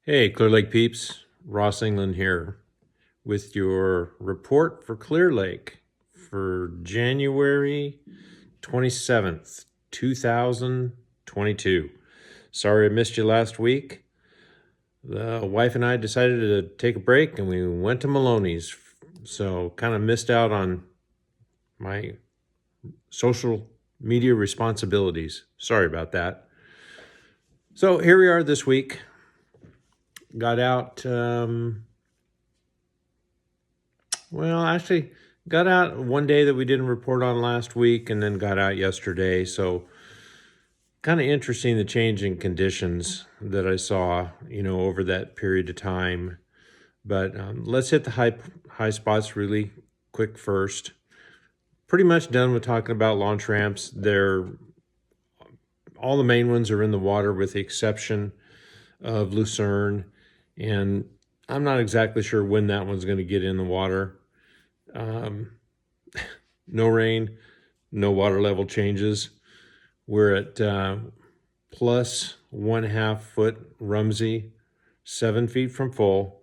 Hey, Clear Lake peeps, Ross England here with your report for Clear Lake for January 27th, 2022. Sorry I missed you last week. The wife and I decided to take a break and we went to Maloney's, so kind of missed out on my social media responsibilities. Sorry about that. So here we are this week. Got out got out one day that we didn't report on last week and then got out yesterday. So kind of interesting the change in conditions that I saw, over that period of time. But let's hit the high spots really quick first. Pretty much done with talking about launch ramps. All the main ones are in the water with the exception of Lucerne. And I'm not exactly sure when that one's going to get in the water. No rain, no water level changes. We're at plus 1/2 foot Rumsey, 7 feet from full.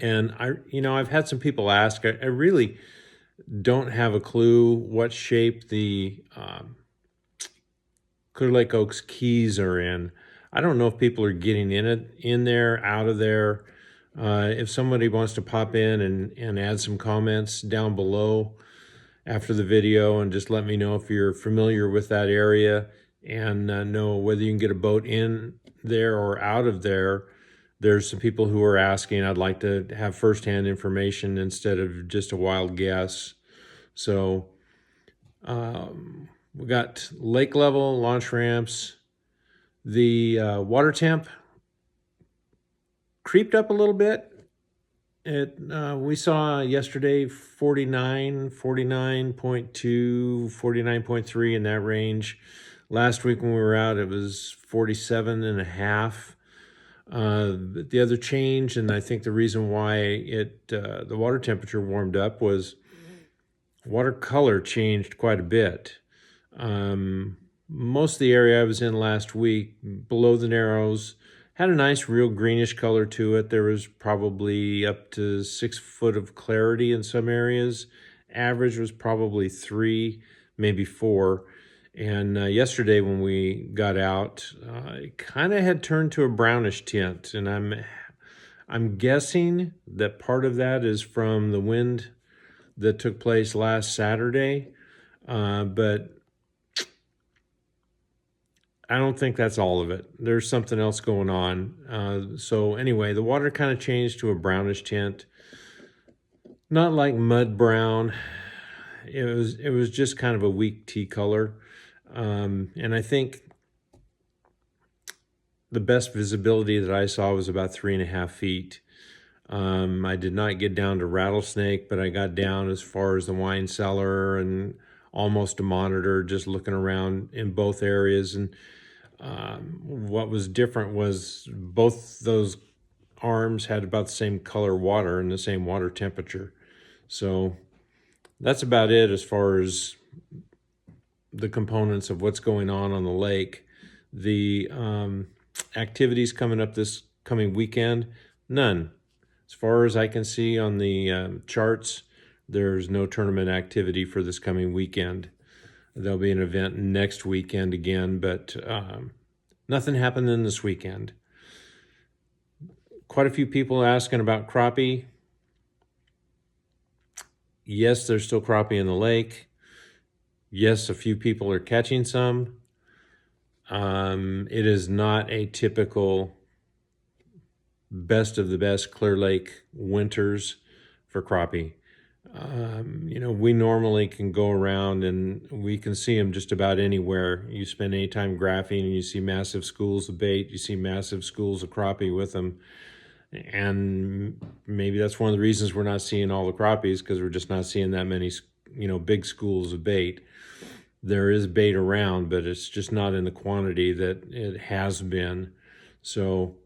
And I've had some people ask, I really don't have a clue what shape the Clear Lake Oaks keys are in. I don't know if people are getting in there, out of there. If somebody wants to pop in and add some comments down below after the video and just let me know if you're familiar with that area and know whether you can get a boat in there or out of there. There's some people who are asking. I'd like to have firsthand information instead of just a wild guess. So we got lake level, launch ramps. The water temp creeped up a little bit. We saw yesterday 49, 49.2, 49.3 in that range. Last week when we were out, it was 47 and a half. But the other change, and I think the reason why the water temperature warmed up was water color changed quite a bit. Most of the area I was in last week, below the Narrows, had a nice real greenish color to it. There was probably up to 6 foot of clarity in some areas. Average was probably 3, maybe 4. And yesterday when we got out, it kind of had turned to a brownish tint. And I'm guessing that part of that is from the wind that took place last Saturday. But I don't think that's all of it. There's something else going on. So anyway, the water kind of changed to a brownish tint. Not like mud brown. It was just kind of a weak tea color. And I think the best visibility that I saw was about 3.5 feet. I did not get down to Rattlesnake, but I got down as far as the wine cellar and almost a monitor, just looking around in both areas. And what was different was both those arms had about the same color water and the same water temperature. So that's about it as far as the components of what's going on the lake. The activities coming up this coming weekend, none. As far as I can see on the charts, there's no tournament activity for this coming weekend. There'll be an event next weekend again, but nothing happened in this weekend. Quite a few people asking about crappie. Yes, there's still crappie in the lake. Yes, a few people are catching some. It is not a typical best of the best Clear Lake winters for crappie. We normally can go around and we can see them just about anywhere. You spend any time graphing and you see massive schools of bait, you see massive schools of crappie with them. And maybe that's one of the reasons we're not seeing all the crappies, because we're just not seeing that many, big schools of bait. There is bait around, but it's just not in the quantity that it has been. So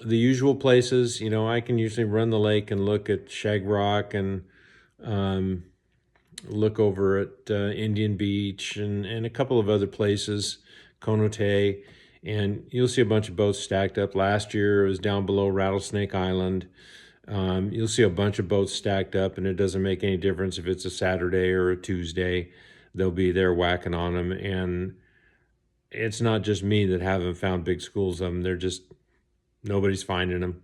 the usual places, I can usually run the lake and look at Shag Rock and look over at Indian Beach and a couple of other places, Conote. and you'll see a bunch of boats stacked up. Last year it was down below Rattlesnake Island. You'll see a bunch of boats stacked up, and it doesn't make any difference if it's a Saturday or a Tuesday. They'll be there whacking on them, and it's not just me that haven't found big schools of them. They're just, nobody's finding them.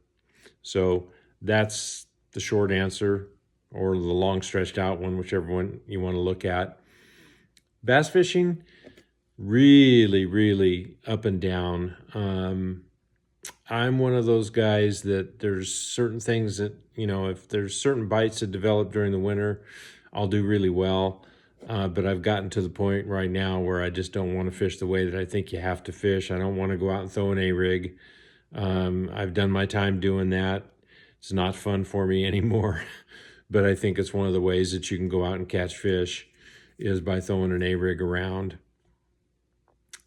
So that's the short answer, or the long stretched out one, whichever one you want to look at. Bass fishing, really, really up and down. I'm one of those guys that there's certain things that, if there's certain bites that develop during the winter, I'll do really well. But I've gotten to the point right now where I just don't want to fish the way that I think you have to fish. I don't want to go out and throw an A-rig. I've done my time doing that. It's not fun for me anymore. But I think it's one of the ways that you can go out and catch fish is by throwing an A-rig around.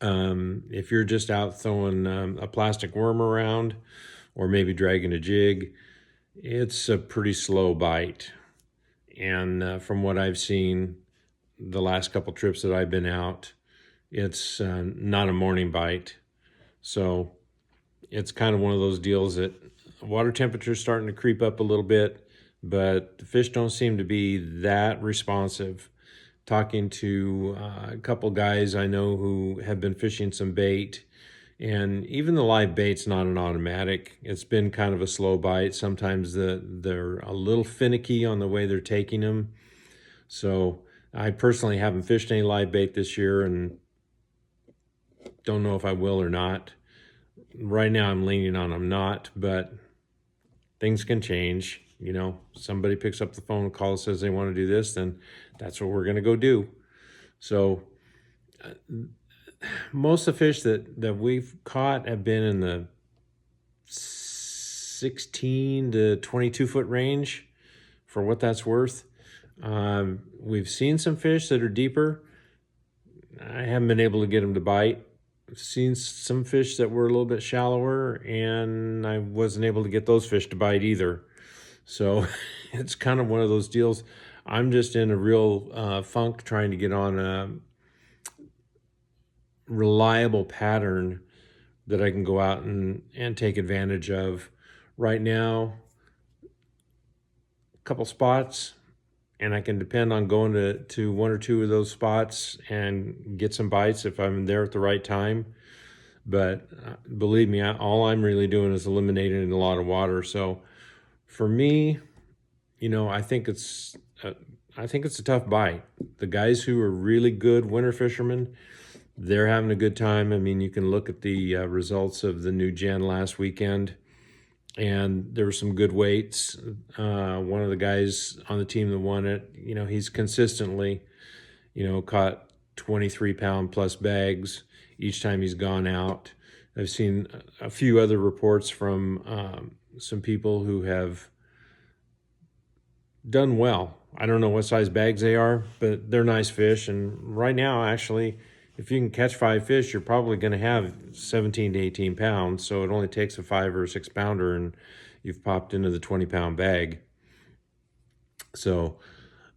If you're just out throwing a plastic worm around, or maybe dragging a jig, it's a pretty slow bite. And from what I've seen the last couple trips that I've been out, it's not a morning bite. So it's kind of one of those deals that water temperature's starting to creep up a little bit, but the fish don't seem to be that responsive. Talking to a couple guys I know who have been fishing some bait, and even the live bait's not an automatic. It's been kind of a slow bite. Sometimes they're a little finicky on the way they're taking them. So I personally haven't fished any live bait this year and don't know if I will or not. Right now I'm leaning on I'm not, but things can change. Somebody picks up the phone, calls, says they want to do this, then that's what we're going to go do. So most of the fish that we've caught have been in the 16 to 22 foot range, for what that's worth. We've seen some fish that are deeper. I haven't been able to get them to bite. I've seen some fish that were a little bit shallower, and I wasn't able to get those fish to bite either. So it's kind of one of those deals. I'm just in a real funk trying to get on a reliable pattern that I can go out and take advantage of. Right now, a couple spots, and I can depend on going to one or two of those spots and get some bites if I'm there at the right time. But believe me, all I'm really doing is eliminating a lot of water. So for me, I think it's a tough bite. The guys who are really good winter fishermen, they're having a good time. I mean, you can look at the results of the new gen last weekend, and there were some good weights. One of the guys on the team that won it, he's consistently, caught 23-pound plus bags each time he's gone out. I've seen a few other reports from some people who have done well. I don't know what size bags they are, but they're nice fish. And right now, actually, if you can catch 5 fish, you're probably going to have 17 to 18 pounds. So it only takes a 5 or 6 pounder and you've popped into the 20-pound bag. So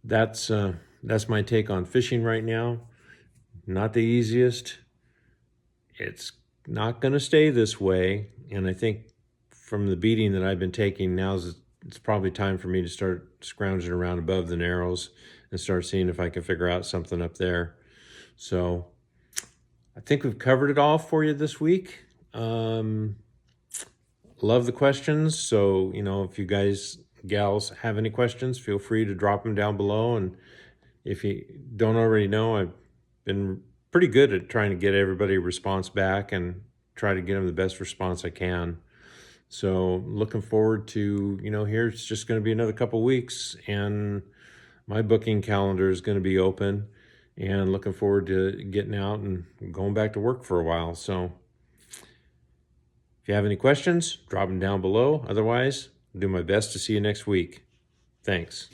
that's my take on fishing right now. Not the easiest. It's not going to stay this way. And I think from the beating that I've been taking, it's probably time for me to start scrounging around above the Narrows and start seeing if I can figure out something up there. So I think we've covered it all for you this week. Love the questions. So, if you guys, gals, have any questions, feel free to drop them down below. And if you don't already know, I've been pretty good at trying to get everybody a response back and try to get them the best response I can. So looking forward to, here it's just going to be another couple weeks and my booking calendar is going to be open, and looking forward to getting out and going back to work for a while. So if you have any questions, drop them down below. Otherwise, I'll do my best to see you next week. Thanks.